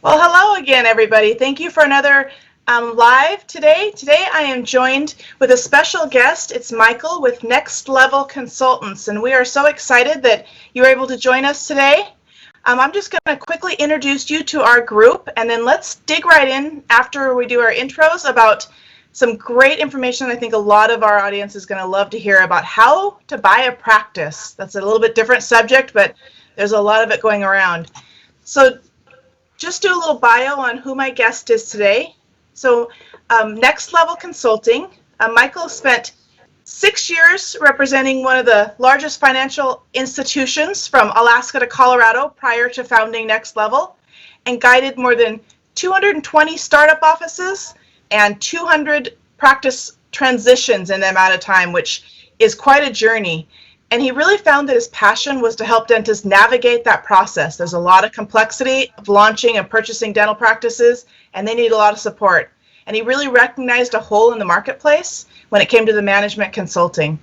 Well, hello again, everybody. Thank you for another live today. Today I am joined with a special guest. It's Michael with Next Level Consultants, and we are so excited that you're able to join us today. I'm just going to quickly introduce you to our group, and then let's dig right in after we do our intros about some great information. I think a lot of our audience is going to love to hear about how to buy a practice. That's a little bit different subject, but there's a lot of it going around. So just do a little bio on who my guest is today. So Next Level Consulting, Michael spent 6 years representing one of the largest financial institutions from Alaska to Colorado prior to founding Next Level, and guided more than 220 startup offices and 200 practice transitions in that amount of time, which is quite a journey. And he really found that his passion was to help dentists navigate that process. There's a lot of complexity of launching and purchasing dental practices, and they need a lot of support. And he really recognized a hole in the marketplace when it came to the management consulting.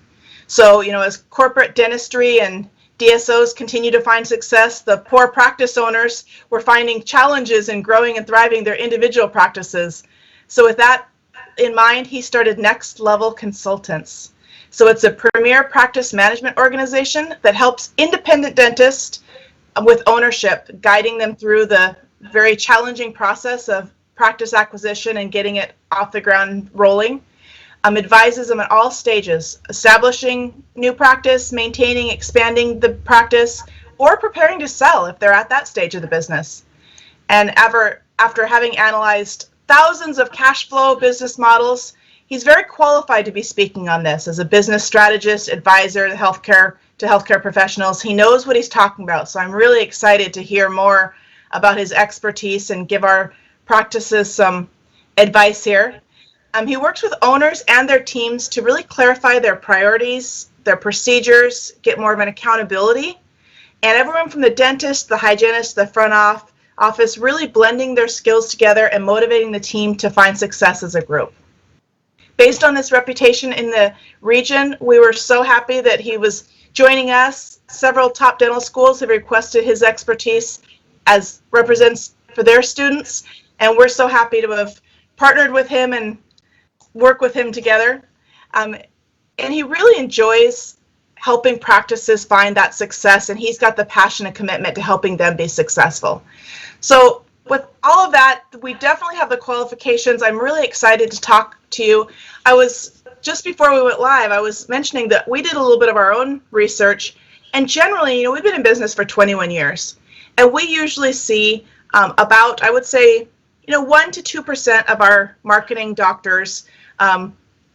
So, as corporate dentistry and DSOs continue to find success, the poor practice owners were finding challenges in growing and thriving their individual practices. So with that in mind, he started Next Level Consultants. So it's a premier practice management organization that helps independent dentists with ownership, guiding them through the very challenging process of practice acquisition and getting it off the ground rolling. Advises them at all stages, establishing new practice, maintaining, expanding the practice, or preparing to sell if they're at that stage of the business. And after having analyzed thousands of cash flow business models, he's very qualified to be speaking on this as a business strategist, advisor to healthcare professionals. He knows what he's talking about, so I'm really excited to hear more about his expertise and give our practices some advice here. He works with owners and their teams to really clarify their priorities, their procedures, get more of an accountability, and everyone from the dentist, the hygienist, the front office, really blending their skills together and motivating the team to find success as a group. Based on this reputation in the region, we were so happy that he was joining us. Several top dental schools have requested his expertise as represents for their students, and we're so happy to have partnered with him and work with him together. And he really enjoys helping practices find that success, and he's got the passion and commitment to helping them be successful. So with all of that, we definitely have the qualifications. I'm really excited to talk to you. Just before we went live, I was mentioning that we did a little bit of our own research, and generally, we've been in business for 21 years, and we usually see about, I would say, 1 to 2% of our marketing doctors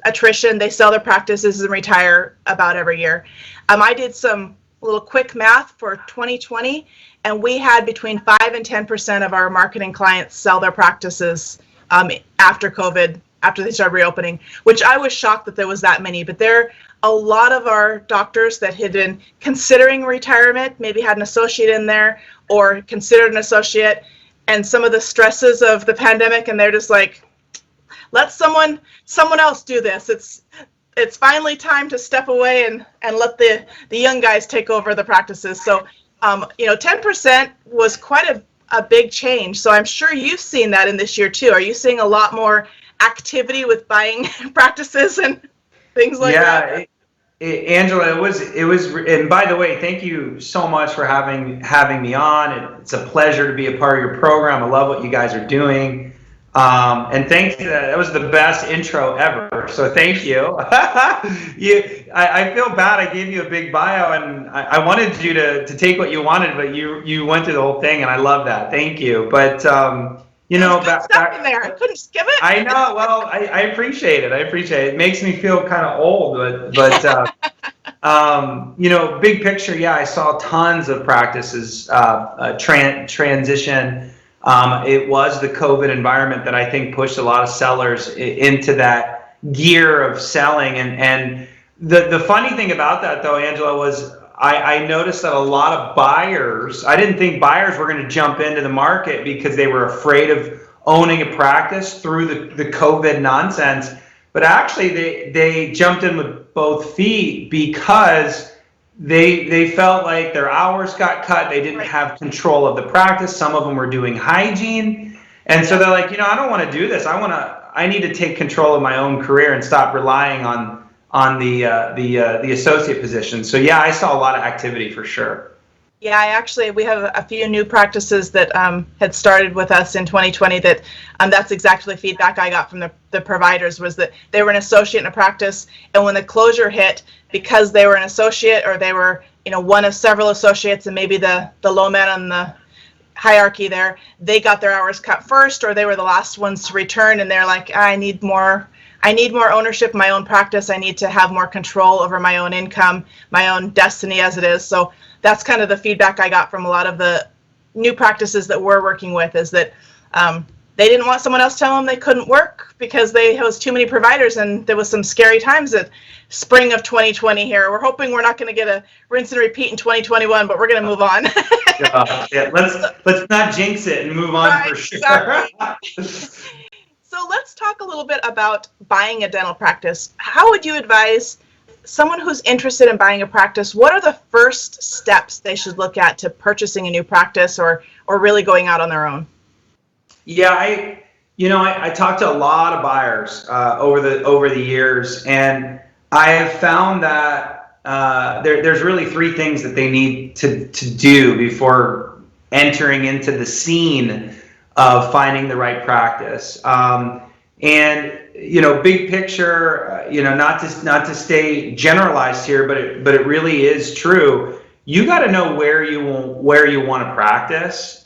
attrition. They sell their practices and retire about every year. I did some little quick math for 2020, and we had between 5 and 10% of our marketing clients sell their practices after COVID, after they started reopening, which I was shocked that there was that many. But there are a lot of our doctors that had been considering retirement, maybe had an associate in there or considered an associate, and some of the stresses of the pandemic, and they're just like, let someone else do this. It's finally time to step away and let the young guys take over the practices. So 10% was quite a big change. So I'm sure you've seen that in this year too. Are you seeing a lot more activity with buying practices and things like that? Angela, it was, and by the way, thank you so much for having me on. It's a pleasure to be a part of your program. I love what you guys are doing. And thank you. That was the best intro ever. So thank you. I feel bad. I gave you a big bio, and I wanted you to take what you wanted, but you went through the whole thing, and I love that. Thank you. But back in there. I couldn't skip it. I know. Well, I appreciate it. It makes me feel kind of old, but big picture. Yeah, I saw tons of practices transition. It was the COVID environment that I think pushed a lot of sellers into that gear of selling. And the funny thing about that, though, Angela, was I noticed that a lot of buyers, I didn't think buyers were going to jump into the market because they were afraid of owning a practice through the COVID nonsense. But actually, they jumped in with both feet because they felt like their hours got cut. They didn't Right. have control of the practice. Some of them were doing hygiene, and so they're like, I don't want to do this. I need to take control of my own career and stop relying on the associate position. So yeah, I saw a lot of activity for sure. Yeah, we have a few new practices that had started with us in 2020 that that's exactly the feedback I got from the providers, was that they were an associate in a practice, and when the closure hit, because they were an associate, or they were, one of several associates and maybe the low man on the hierarchy there, they got their hours cut first, or they were the last ones to return, and they're like, I need more ownership of my own practice. I need to have more control over my own income, my own destiny as it is. So that's kind of the feedback I got from a lot of the new practices that we're working with, is that they didn't want someone else telling them they couldn't work because they host too many providers, and there was some scary times at spring of 2020 here. We're hoping we're not going to get a rinse and repeat in 2021, but we're going to move on. Yeah, let's not jinx it and move on, Right, for sure. exactly. So let's talk a little bit about buying a dental practice. How would you advise someone who's interested in buying a practice? What are the first steps they should look at to purchasing a new practice, or really going out on their own? Yeah, I talked to a lot of buyers over the years, and I have found that there's really three things that they need to do before entering into the scene of finding the right practice. And big picture, not to stay generalized here, but it really is true. You got to know where you want to practice.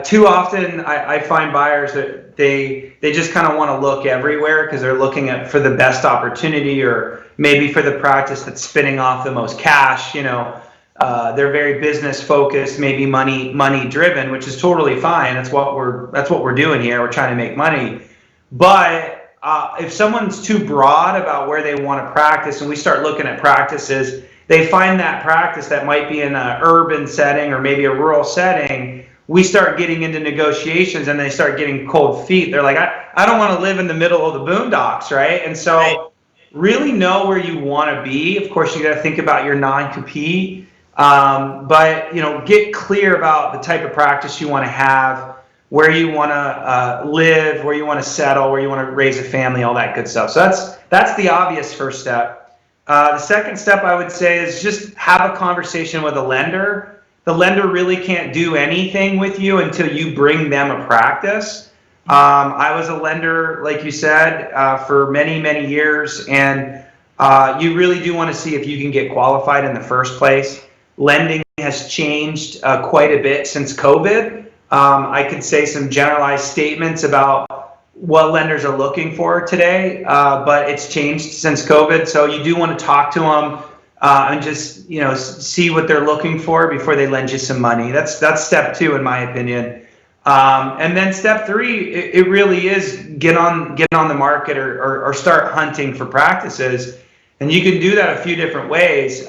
Too often, I find buyers that they just kind of want to look everywhere because they're looking for the best opportunity, or maybe for the practice that's spinning off the most cash. They're very business focused, maybe money driven, which is totally fine. That's what we're doing here. We're trying to make money. But if someone's too broad about where they want to practice, and we start looking at practices, they find that practice that might be in an urban setting or maybe a rural setting. We start getting into negotiations, and they start getting cold feet. They're like, I don't want to live in the middle of the boondocks, right? And so really know where you want to be. Of course, you got to think about your non-compete, but get clear about the type of practice you want to have, where you want to live, where you want to settle, where you want to raise a family, all that good stuff. So that's the obvious first step. The second step, I would say, is just have a conversation with a lender. The lender really can't do anything with you until you bring them a practice. I was a lender, like you said, for many, many years, and you really do want to see if you can get qualified in the first place. Lending has changed quite a bit since COVID. I could say some generalized statements about what lenders are looking for today, but it's changed since COVID. So you do want to talk to them and just see what they're looking for before they lend you some money. That's step two, in my opinion. And then step three, it really is get on the market or start hunting for practices, and you can do that a few different ways.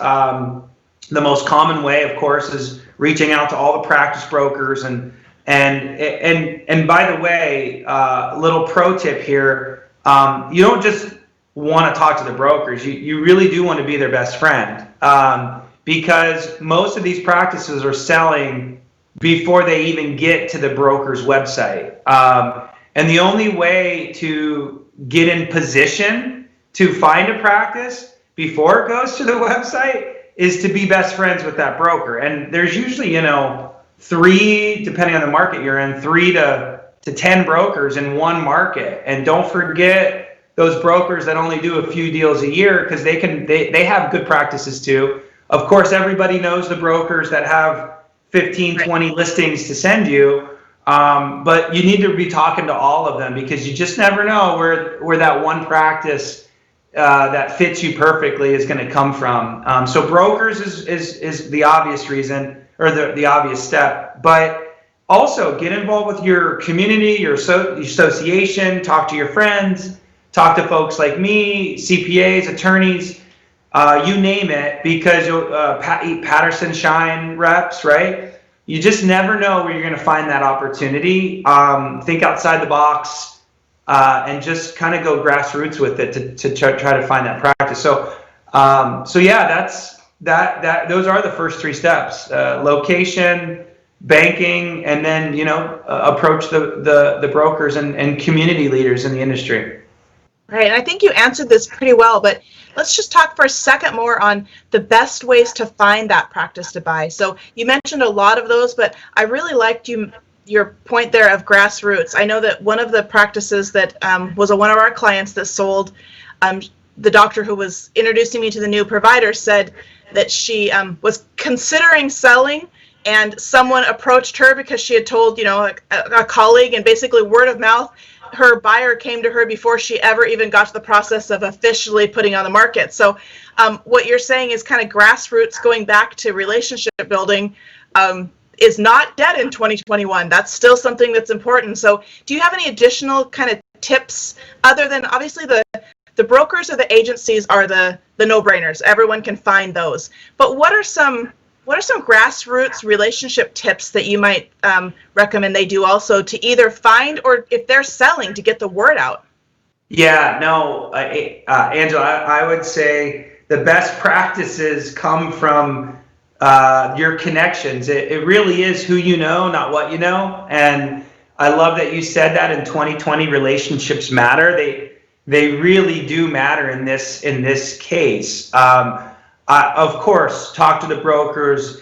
The most common way, of course, is reaching out to all the practice brokers. And by the way, little pro tip here: you don't just want to talk to the brokers. You really do want to be their best friend, because most of these practices are selling before they even get to the broker's website. And the only way to get in position to find a practice before it goes to the website is to be best friends with that broker. And there's usually, three, depending on the market you're in, 3 to 10 brokers in one market. And don't forget those brokers that only do a few deals a year, because they have good practices too. Of course, everybody knows the brokers that have 15, 20 listings to send you. But you need to be talking to all of them, because you just never know where that one practice that fits you perfectly is going to come from. So brokers is the obvious reason, or the obvious step. But also get involved with your community, your association, talk to your friends, talk to folks like me, CPAs, attorneys, you name it, because you'll Patterson Shine reps, right? You just never know where you're going to find that opportunity. Think outside the box. And just kind of go grassroots with it to try to find that practice. So yeah, those are the first three steps: location, banking, and then approach the brokers and community leaders in the industry. Right, and I think you answered this pretty well, but let's just talk for a second more on the best ways to find that practice to buy. So you mentioned a lot of those, but I really liked your point there of grassroots. I know that one of the practices that was one of our clients that sold, the doctor who was introducing me to the new provider said that she was considering selling, and someone approached her because she had told a colleague, and basically word of mouth, her buyer came to her before she ever even got to the process of officially putting on the market. So what you're saying is kind of grassroots, going back to relationship building, is not dead in 2021. That's still something that's important. So do you have any additional kind of tips, other than obviously the brokers or the agencies are the no-brainers. Everyone can find those. But what are some grassroots relationship tips that you might recommend they do also to either find, or if they're selling, to get the word out? Yeah, no, Angela, I would say the best practices come from your connections. It really is who you know, not what you know. And I love that you said that in 2020, relationships matter. They really do matter in this case. Of course, talk to the brokers.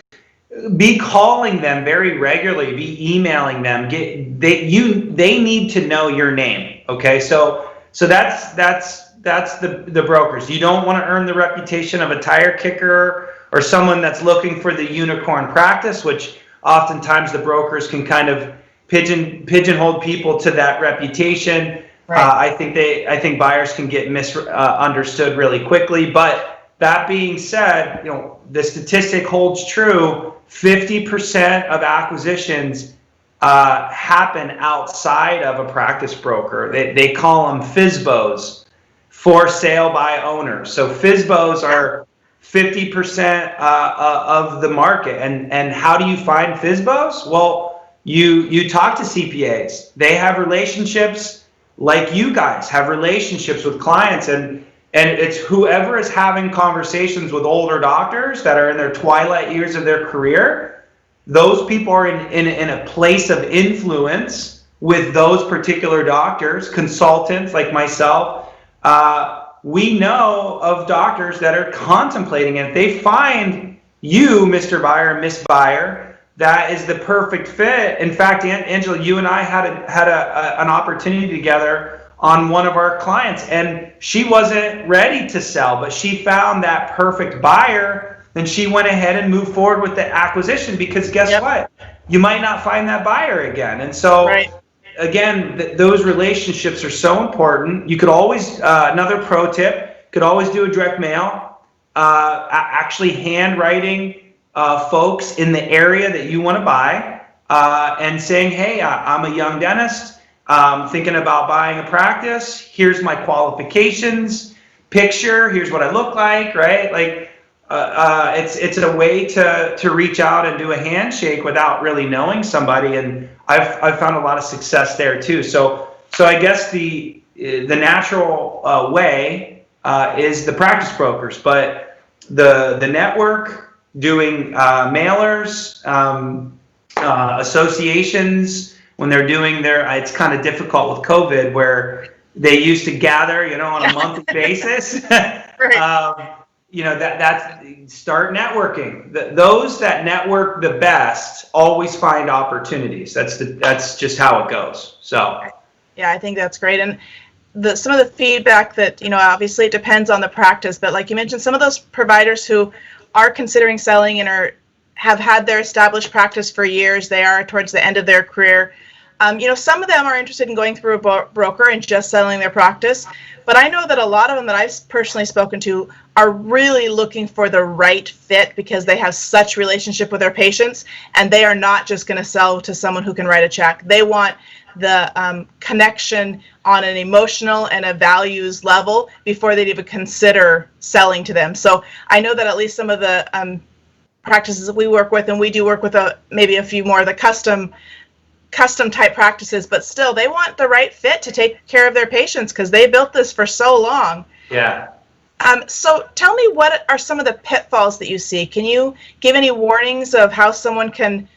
Be calling them very regularly. Be emailing them. They need to know your name. Okay, so that's the brokers. You don't want to earn the reputation of a tire kicker or someone that's looking for the unicorn practice, which oftentimes the brokers can kind of pigeonhole people to that reputation. Right. I think buyers can get misunderstood really quickly. But that being said, the statistic holds true. 50% of acquisitions happen outside of a practice broker. They call them FSBOs, for sale by owners. So FSBOs are 50% of the market. And how do you find FSBOs? Well, you talk to CPAs. They have relationships like you guys have relationships with clients, and it's whoever is having conversations with older doctors that are in their twilight years of their career. Those people are in a place of influence with those particular doctors, consultants like myself. We know of doctors that are contemplating it. If they find you, Mr. Buyer, Miss Buyer, that is the perfect fit. In fact, Angela, you and I had an opportunity together on one of our clients, and she wasn't ready to sell, but she found that perfect buyer, and she went ahead and moved forward with the acquisition, because guess what? You might not find that buyer again. And so, right. Again, those relationships are so important. You could always, another pro tip, could always do a direct mail, actually handwriting folks in the area that you want to buy, and saying, hey, I'm a young dentist, thinking about buying a practice. Here's my qualifications, picture, here's what I look like, right? Like, it's a way to reach out and do a handshake without really knowing somebody. And I've found a lot of success there too. So I guess the natural way is the practice brokers, but the network, doing mailers, associations, when they're doing it's kind of difficult with COVID, where they used to gather, on a monthly basis. Right. That's start networking. Those that network the best always find opportunities. That's just how it goes. So. Yeah, I think that's great. And some of the feedback that, obviously it depends on the practice, but like you mentioned, some of those providers who are considering selling and have had their established practice for years, they are towards the end of their career. Some of them are interested in going through a broker and just selling their practice. But I know that a lot of them that I've personally spoken to are really looking for the right fit, because they have such relationship with their patients, and they are not just going to sell to someone who can write a check. They want the connection on an emotional and a values level before they'd even consider selling to them. So I know that at least some of the practices that we work with, and we do work with maybe a few more of the custom type practices, but still they want the right fit to take care of their patients, because they built this for so long. Yeah. So tell me, what are some of the pitfalls that you see? Can you give any warnings of how someone can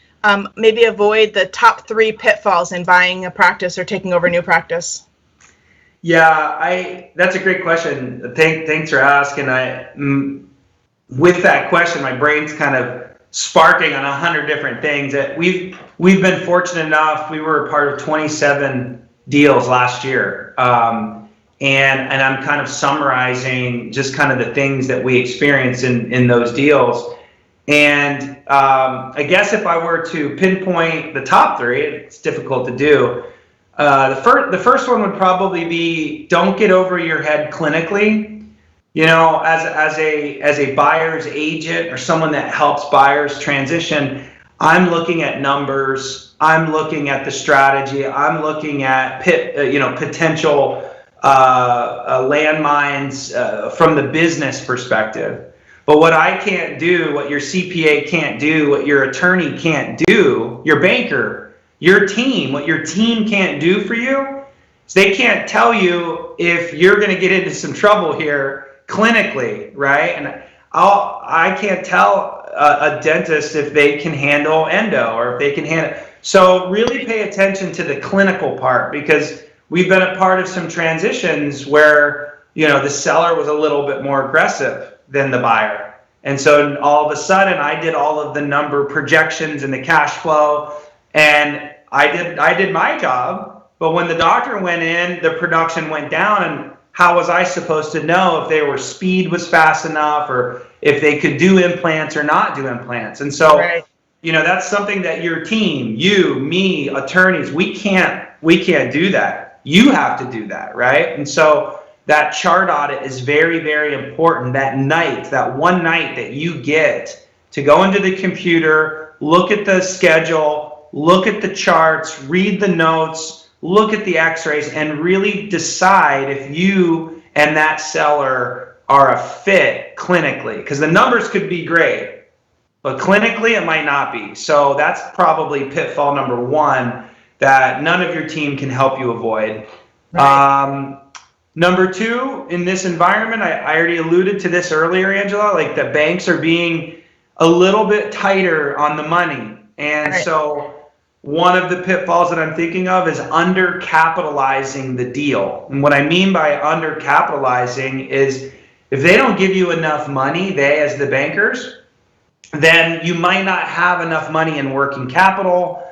maybe avoid the top 3 pitfalls in buying a practice or taking over a new practice? Yeah, that's a great question. Thanks for asking. With that question, my brain's kind of sparking on 100 different things. That we've been fortunate enough. We were a part of 27 deals last year, and I'm kind of summarizing just kind of the things that we experienced in those deals. And I guess if I were to pinpoint the top 3, it's difficult to do. The first one would probably be, don't get over your head clinically. You know, as a buyer's agent or someone that helps buyers transition, I'm looking at numbers. I'm looking at the strategy. I'm looking at potential landmines from the business perspective. But what I can't do, what your CPA can't do, what your attorney can't do, your banker, your team, what your team can't do for you, is they can't tell you if you're going to get into some trouble here clinically, right? And I can't tell a dentist if they can handle endo or if they can handle. So really pay attention to the clinical part, because we've been a part of some transitions where, you know, the seller was a little bit more aggressive than the buyer. And so all of a sudden I did all of the number projections and the cash flow, and I did my job. But when the doctor went in, the production went down, and how was I supposed to know if their speed was fast enough or if they could do implants or not do implants? And so, Right. you know, that's something that your team, you, me, attorneys, we can't do that. You have to do that, right? And so that chart audit is very, very important. That night, that one night that you get to go into the computer, look at the schedule, look at the charts, read the notes, look at the x-rays, and really decide if you and that seller are a fit clinically. Because the numbers could be great, but clinically it might not be. So that's probably pitfall number 1 that none of your team can help you avoid. Right. Number 2, in this environment, I already alluded to this earlier, Angela, like the banks are being a little bit tighter on the money. And right. So one of the pitfalls that I'm thinking of is undercapitalizing the deal. And what I mean by undercapitalizing is, if they don't give you enough money, they as the bankers, then you might not have enough money in working capital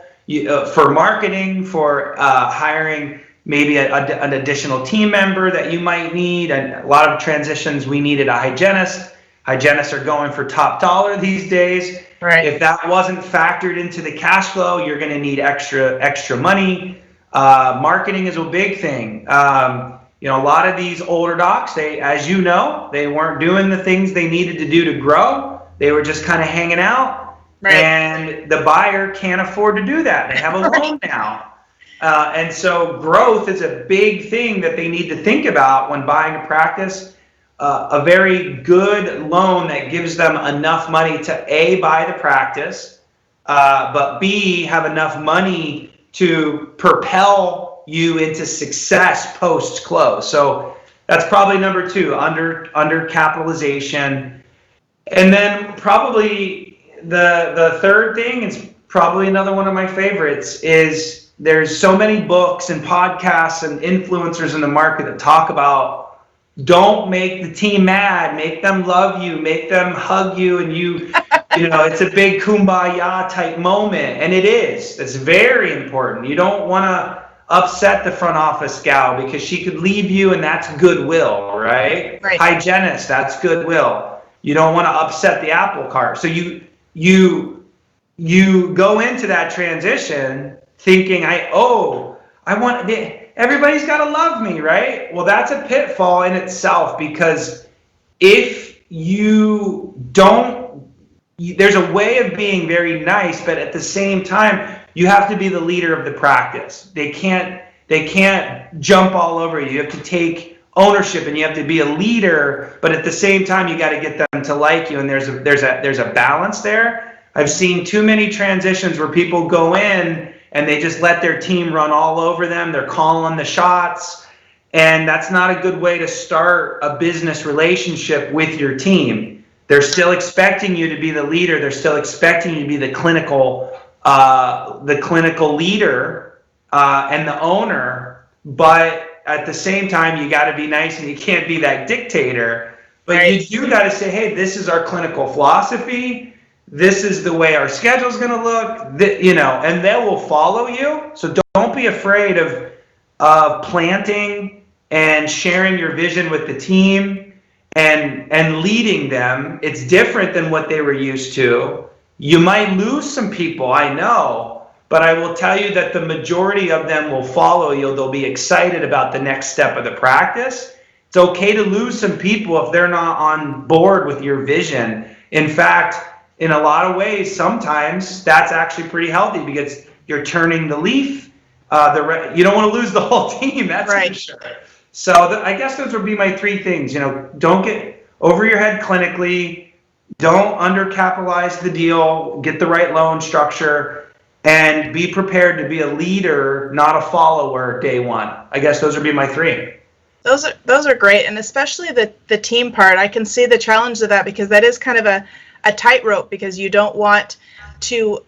for marketing, for hiring maybe an additional team member that you might need. And a lot of transitions, we needed a hygienist. Hygienists are going for top dollar these days. Right. If that wasn't factored into the cash flow, you're going to need extra money. Marketing is a big thing. You know, a lot of these older docs, as you know, they weren't doing the things they needed to do to grow. They were just kind of hanging out. Right. And the buyer can't afford to do that. They have a loan now. And so growth is a big thing that they need to think about when buying a practice. A very good loan that gives them enough money to A, buy the practice, but B, have enough money to propel you into success post-close. So that's probably number 2, under capitalization. And then probably the third thing is probably another one of my favorites, is there's so many books and podcasts and influencers in the market that talk about, don't make the team mad, make them love you, make them hug you, and you know, it's a big kumbaya type moment, and it is. It's very important. You don't want to upset the front office gal because she could leave you, and that's goodwill, right? Right. Hygienist, that's goodwill. You don't want to upset the apple cart. So you go into that transition thinking, everybody's got to love me, right? Well, that's a pitfall in itself, because if you don't, there's a way of being very nice, but at the same time, you have to be the leader of the practice. They can't jump all over you. You have to take ownership, and you have to be a leader, but at the same time, you got to get them to like you, and there's a balance there. I've seen too many transitions where people go in and they just let their team run all over them. They're calling the shots. And that's not a good way to start a business relationship with your team. They're still expecting you to be the leader. They're still expecting you to be the clinical leader and the owner. But at the same time, you got to be nice, and you can't be that dictator. But Right. you do got to say, hey, this is our clinical philosophy. This is the way our schedule is going to look. And they will follow you. So don't be afraid of planting and sharing your vision with the team and leading them. It's different than what they were used to. You might lose some people, I know, but I will tell you that the majority of them will follow you. They'll be excited about the next step of the practice. It's okay to lose some people if they're not on board with your vision. In fact, in a lot of ways, sometimes that's actually pretty healthy because you're turning the leaf. You don't want to lose the whole team, that's Right. for sure. So I guess those would be my three things. Don't get over your head clinically. Don't undercapitalize the deal. Get the right loan structure, and be prepared to be a leader, not a follower, day one. I guess those would be my three. Those are great, and especially the team part. I can see the challenge of that because that is kind of a tightrope, because you don't want to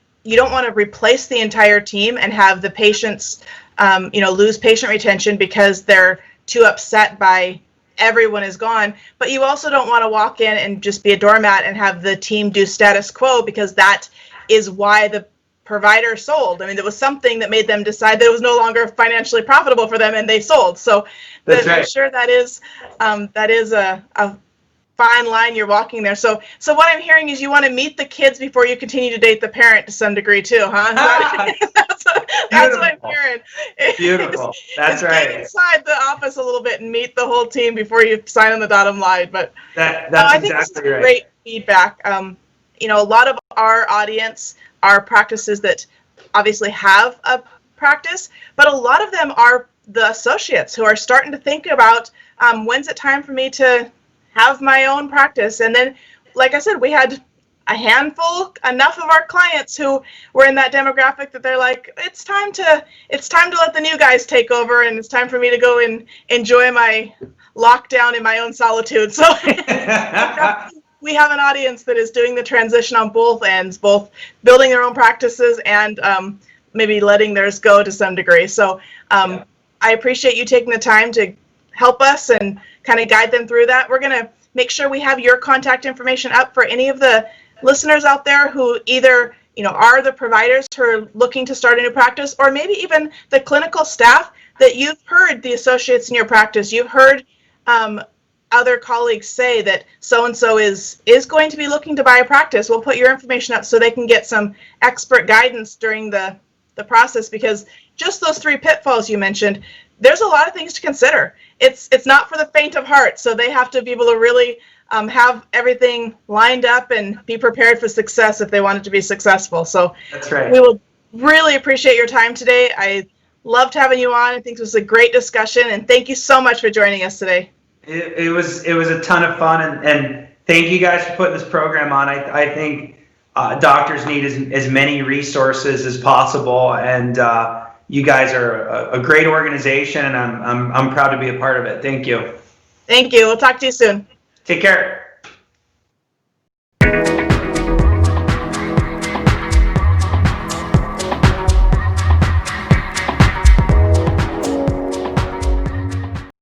replace the entire team and have the patients lose patient retention because they're too upset by everyone is gone. But you also don't want to walk in and just be a doormat and have the team do status quo, because that is why the provider sold. I mean, there was something that made them decide that it was no longer financially profitable for them, and they sold. So That's right. I'm sure that is a fine line you're walking there. So what I'm hearing is you want to meet the kids before you continue to date the parent to some degree too, huh? That's what I'm hearing. Beautiful. That's right. Get inside the office a little bit and meet the whole team before you sign on the dotted line. But that's I think this is exactly right. great feedback. A lot of our audience are practices that obviously have a practice, but a lot of them are the associates who are starting to think about when's it time for me to have my own practice. And then, like I said, we had a handful, enough of our clients who were in that demographic that they're like, it's time to let the new guys take over, and it's time for me to go and enjoy my lockdown in my own solitude. So we have an audience that is doing the transition on both ends, both building their own practices and maybe letting theirs go to some degree. So I appreciate you taking the time to help us and kind of guide them through that. We're going to make sure we have your contact information up for any of the listeners out there who either are the providers who are looking to start a new practice, or maybe even the clinical staff that you've heard the associates in your practice. You've heard other colleagues say that so-and-so is going to be looking to buy a practice. We'll put your information up so they can get some expert guidance during the process, because just those three pitfalls you mentioned, there's a lot of things to consider. It's not for the faint of heart, so they have to be able to really have everything lined up and be prepared for success if they want it to be successful. So that's right. We will really appreciate your time today. I loved having you on. I think this was a great discussion, and thank you so much for joining us today. It was a ton of fun, and thank you guys for putting this program on. I think doctors need as many resources as possible, and you guys are a great organization, and I'm proud to be a part of it. Thank you. Thank you. We'll talk to you soon. Take care.